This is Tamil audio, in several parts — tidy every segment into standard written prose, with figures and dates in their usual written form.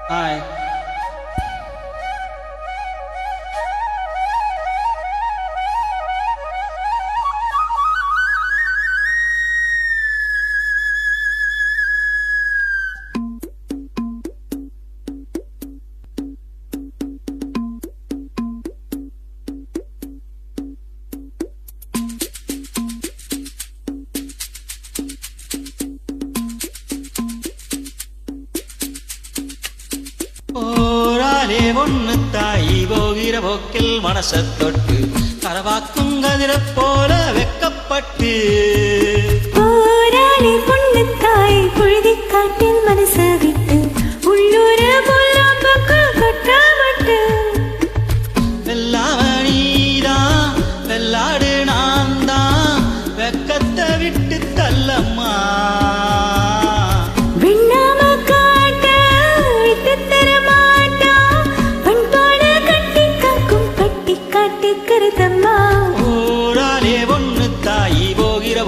ஹாய். போராலே ஒண்ணு தாயி போகிற போக்கில் மனச தொட்டு கரவாக்கும் கதிர போல வெக்கப்பட்டு போராலே பொண்ணு தாய் பொழுதி காட்டில் மனச விட்டு உள்ளூர பொல்லாம்புக்குள் கொட்டாமட்டு வெல்லாம நீதான் வெள்ளாடு நான் தான் வெக்கத்தை விட்டு தள்ளம்மா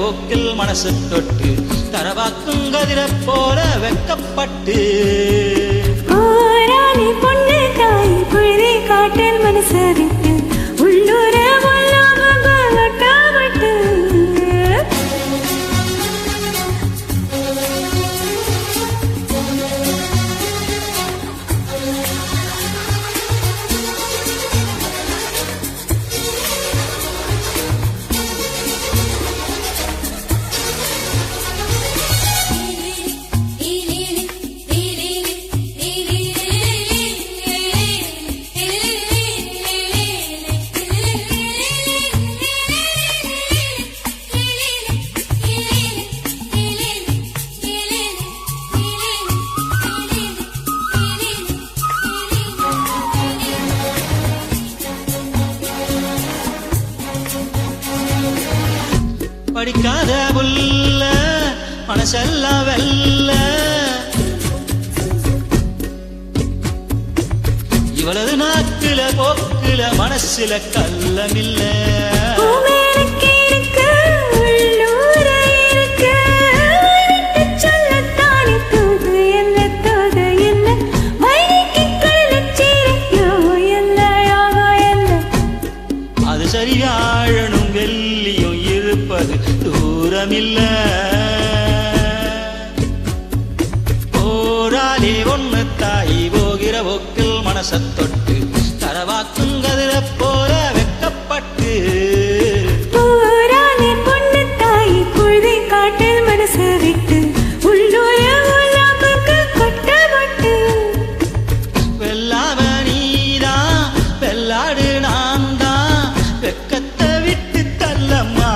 போக்கில் மனசு தொட்டு தரவாக்கும் கதிர போல வெக்கப்பட்டு போராளி பொண்ணு தாய் பொழுதை காட்டில் மனசு விட்டு உள்ளூர கொட்டாமட்டு படிக்காத புல்ல மனசெல்லாம் வெல்ல இவளது நாக்குல போக்குல மனசுல கள்ளமில்ல அது சரியாழனும் வெள்ளியும் இருப்பது தூரமில்ல போராளி ஒண்ணு தாயி போகிற போக்கில் மனச தொட்டு தரவாக்கும் கதிர போல வெக்கப்பட்டு போராளி பொண்ணு தாயி பொழுதை காட்டில் மனசு விட்டு உள்ளூர கொட்டாமட்டு வெல்லாம நீதான் வெள்ளாடு நான் தான் வெக்கத்தை விட்டு தள்ளம்மா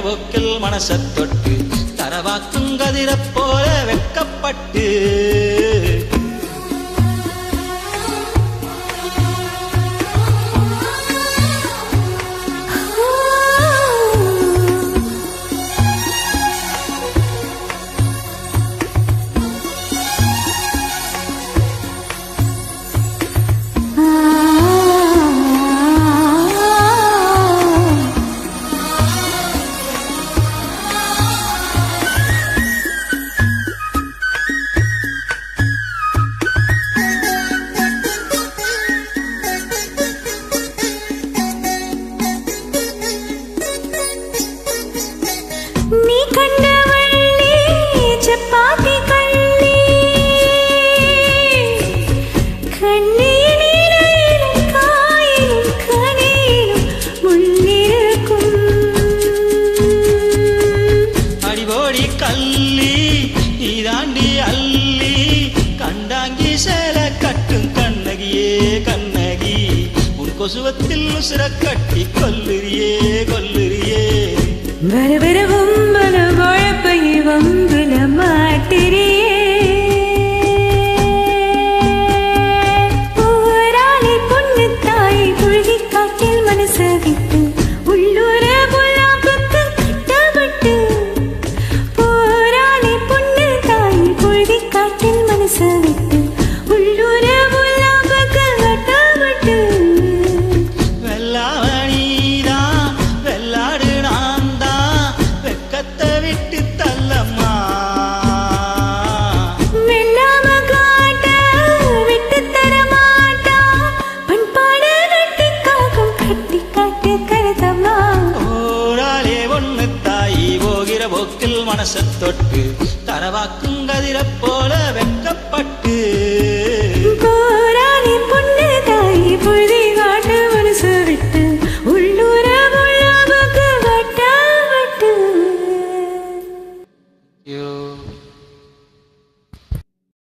போக்கில் மனச தொட்டு தரவாக்கும் கதிர போல வெக்கப்பட்டு கல்லி நீதாண்டி அள்ளி கண்டாங்கி சேல கட்டும் கண்ணகியே கண்ணகி உன் கொசுவத்தில் உசுர கட்டி கொல்லுறியே கொல்லுறியே வர வர வம்பல வழப்பை வம்புல மாட்டிரியே போராளி பொண்ணு தாய் பொழுதி காட்டில் மனசு விட்டு உள்ளூர காட்டில் மனசு விட்டு உள்ளூர கொட்டாமட்டு போக்கில் மனச தொட்டு தரவாக்கும் கதிர போல வெக்கப்பட்டு